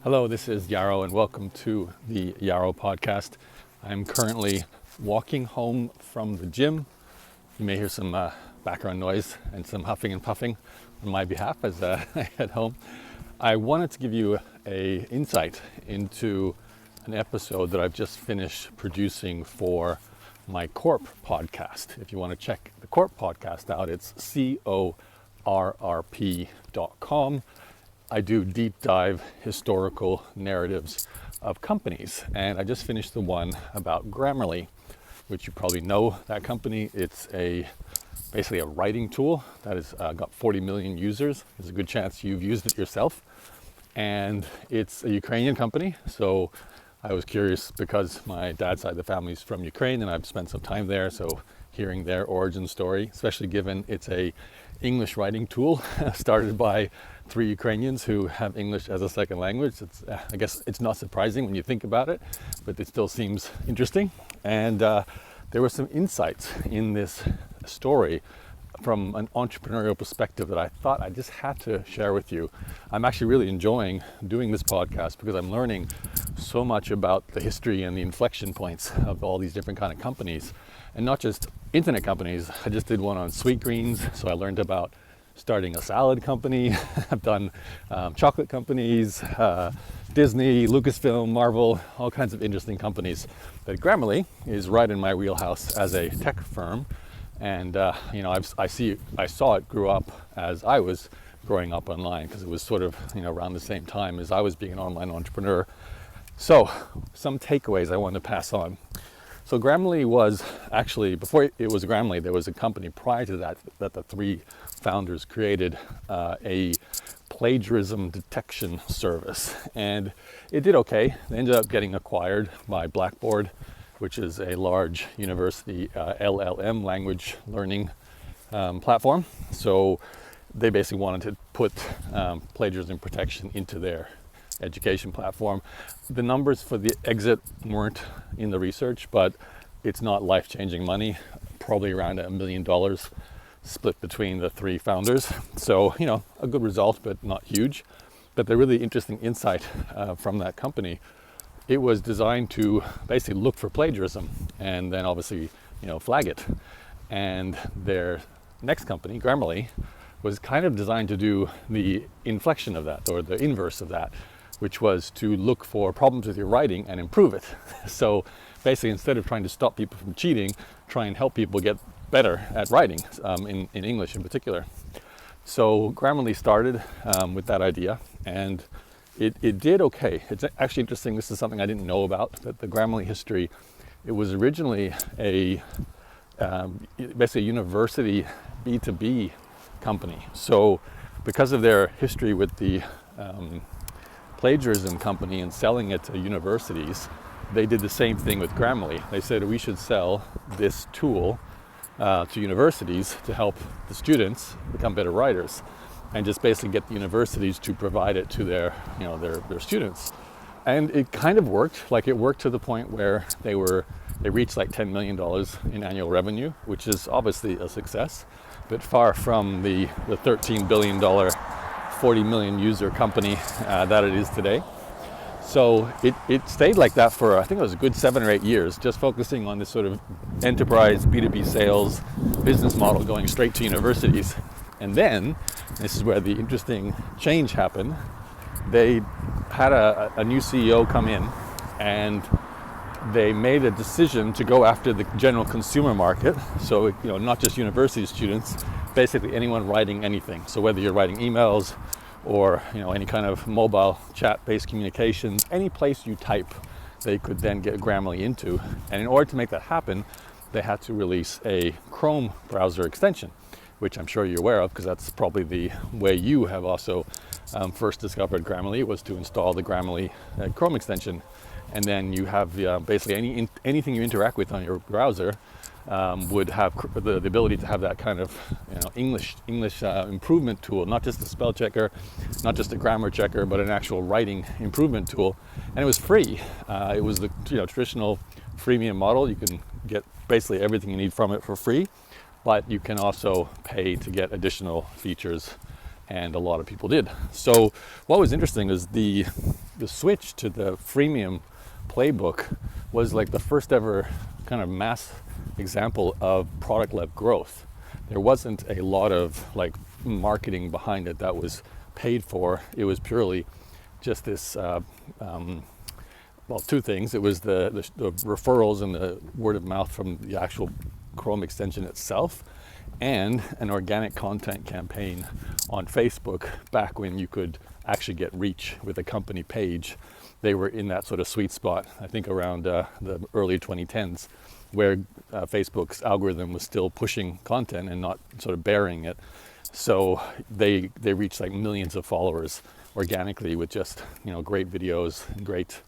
Hello, this is Yarrow and welcome to the Yarrow podcast. I'm currently walking home from the gym. You may hear some background noise and some huffing and puffing on my behalf as I head home. I wanted to give you an insight into an episode that I've just finished producing for my Corp podcast. If you want to check the Corp podcast out, it's corrp.com. I do deep dive historical narratives of companies, and I just finished the one about Grammarly, which you probably know that company. It's basically a writing tool that has got 40 million users. There's a good chance you've used it yourself, and it's a Ukrainian company. So I was curious because my dad's side of the family is from Ukraine, and I've spent some time there. So hearing their origin story, especially given it's a English writing tool started by 3 Ukrainians who have English as a second language. I guess it's not surprising when you think about it, but it still seems interesting. And there were some insights in this story from an entrepreneurial perspective that I thought I just had to share with you. I'm actually really enjoying doing this podcast because I'm learning so much about the history and the inflection points of all these different kind of companies, and not just internet companies. I just did one on sweet greens, so I learned about starting a salad company. I've done chocolate companies, Disney, Lucasfilm, Marvel, all kinds of interesting companies. But Grammarly is right in my wheelhouse as a tech firm. And I saw it grew up as I was growing up online, because it was sort of around the same time as I was being an online entrepreneur. So some takeaways I wanted to pass on. So Grammarly was actually, before it was Grammarly, there was a company prior to that the 3 founders created, a plagiarism detection service, and it did okay. They ended up getting acquired by Blackboard, which is a large university LLM language learning platform. So they basically wanted to put plagiarism protection into their education platform. The numbers for the exit weren't in the research, but it's not life-changing money, probably around $1 million split between the 3 founders. So, a good result, but not huge. But the really interesting insight from that company, it was designed to basically look for plagiarism and then obviously, flag it. And their next company, Grammarly, was kind of designed to do the inflection of that, or the inverse of that, which was to look for problems with your writing and improve it. So basically, instead of trying to stop people from cheating, try and help people get better at writing, in English in particular. So Grammarly started with that idea, and it did okay. It's actually interesting. This is something I didn't know about, that the Grammarly history, it was originally basically a university B2B company. So because of their history with the plagiarism company and selling it to universities, they did the same thing with Grammarly. They said we should sell this tool to universities to help the students become better writers, and just basically get the universities to provide it to their students. And it kind of worked. Like, it worked to the point where they reached like $10 million in annual revenue, which is obviously a success, but far from the $13 billion 40 million user company that it is today. So it stayed like that for, I think it was a good 7 or 8 years, just focusing on this sort of enterprise B2B sales business model going straight to universities. And then, this is where the interesting change happened. They had a new CEO come in, and they made a decision to go after the general consumer market. So, not just university students, basically anyone writing anything. So whether you're writing emails or any kind of mobile chat-based communications, any place you type, they could then get Grammarly into. And in order to make that happen, they had to release a Chrome browser extension, which I'm sure you're aware of, because that's probably the way you have also first discovered Grammarly, was to install the Grammarly Chrome extension. And then you have basically anything you interact with on your browser would have the ability to have that kind of English improvement tool, not just a spell checker, not just a grammar checker, but an actual writing improvement tool. And it was free. It was the traditional freemium model. You can get basically everything you need from it for free, but you can also pay to get additional features, and a lot of people did. So what was interesting is the switch to the freemium playbook was like the first ever kind of mass example of product-led growth. There wasn't a lot of like marketing behind it that was paid for. It was purely just this, well, two things. It was the referrals and the word of mouth from the actual Chrome extension itself, and an organic content campaign on Facebook back when you could actually get reach with a company page. They were in that sort of sweet spot, I think around the early 2010s, where Facebook's algorithm was still pushing content and not sort of burying it. So they reached like millions of followers organically with just, you know, great videos and great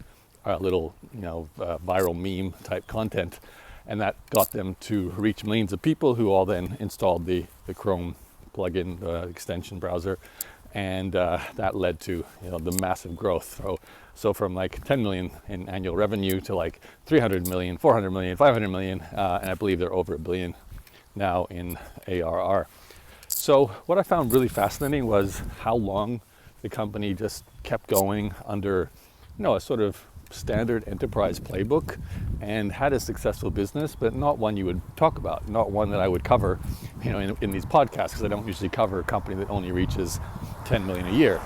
little, you know, viral meme type content. And that got them to reach millions of people who all then installed the Chrome plugin extension browser. And that led to, you know, the massive growth. So from like 10 million in annual revenue to like 300 million, 400 million, 500 million, and I believe they're over $1 billion now in ARR. So what I found really fascinating was how long the company just kept going under, you know, a sort of standard enterprise playbook, and had a successful business, but not one you would talk about, not one that I would cover, you know, in these podcasts, because I don't usually cover a company that only reaches 10 million a year.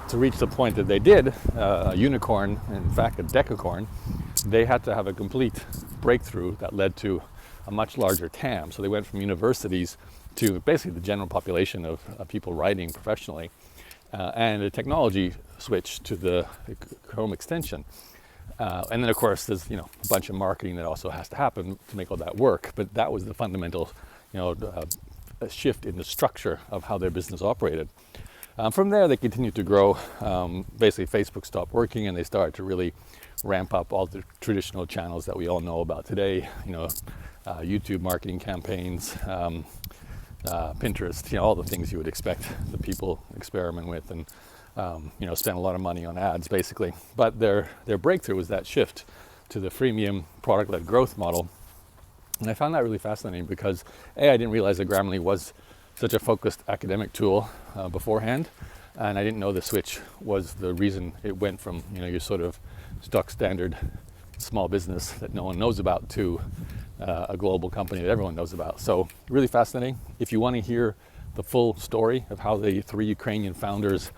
To reach the point that they did, a unicorn, in fact a decacorn, they had to have a complete breakthrough that led to a much larger TAM. So they went from universities to basically the general population of people writing professionally, and a technology switch to the Chrome extension. And then of course there's, you know, a bunch of marketing that also has to happen to make all that work. But that was the fundamental, you know, a shift in the structure of how their business operated. From there they continued to grow. Basically Facebook stopped working and they started to really ramp up all the traditional channels that we all know about today, you know, YouTube marketing campaigns, Pinterest, you know, all the things you would expect the people experiment with, and you know, spend a lot of money on ads basically. But their breakthrough was that shift to the freemium product-led growth model. And I found that really fascinating because I didn't realize that Grammarly was such a focused academic tool beforehand, and I didn't know the switch was the reason it went from, you know, your sort of stock standard small business that no one knows about to a global company that everyone knows about. So really fascinating. If you want to hear the full story of how the 3 Ukrainian founders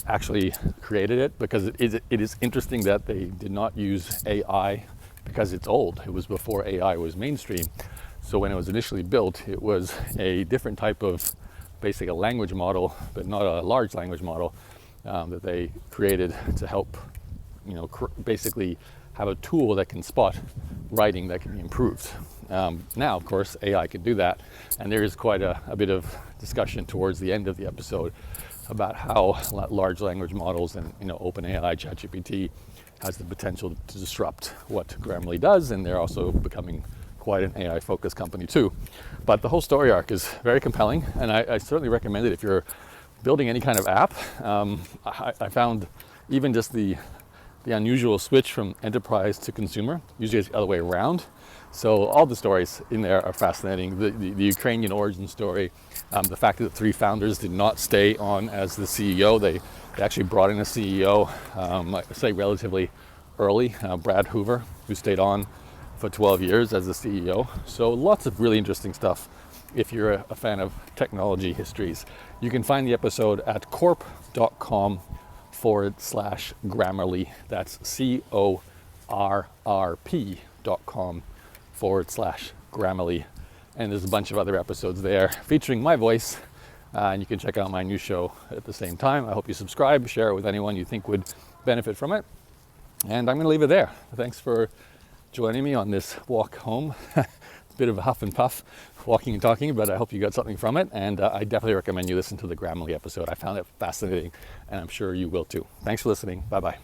actually created it, because it is interesting that they did not use AI because it's old. It was before AI was mainstream. So when it was initially built, it was a different type of, basically a language model, but not a large language model, that they created to help, you know, basically have a tool that can spot writing that can be improved. Now, of course, AI can do that, and there is quite a bit of discussion towards the end of the episode about how large language models and, you know, OpenAI, ChatGPT has the potential to disrupt what Grammarly does, and they're also becoming quite an AI-focused company too. But the whole story arc is very compelling, and I certainly recommend it if you're building any kind of app. I found even just the unusual switch from enterprise to consumer, usually it's the other way around. So all the stories in there are fascinating. The Ukrainian origin story, the fact that the 3 founders did not stay on as the CEO. They actually brought in a CEO, I say relatively early, Brad Hoover, who stayed on for 12 years as the CEO. So lots of really interesting stuff if you're a fan of technology histories. You can find the episode at corp.com/Grammarly. That's corrp.com/Grammarly. And there's a bunch of other episodes there featuring my voice. And you can check out my new show at the same time. I hope you subscribe, share it with anyone you think would benefit from it. And I'm going to leave it there. Thanks for joining me on this walk home. It's a bit of a huff and puff, walking and talking, but I hope you got something from it. And I definitely recommend you listen to the Grammarly episode. I found it fascinating, and I'm sure you will too. Thanks for listening. Bye-bye.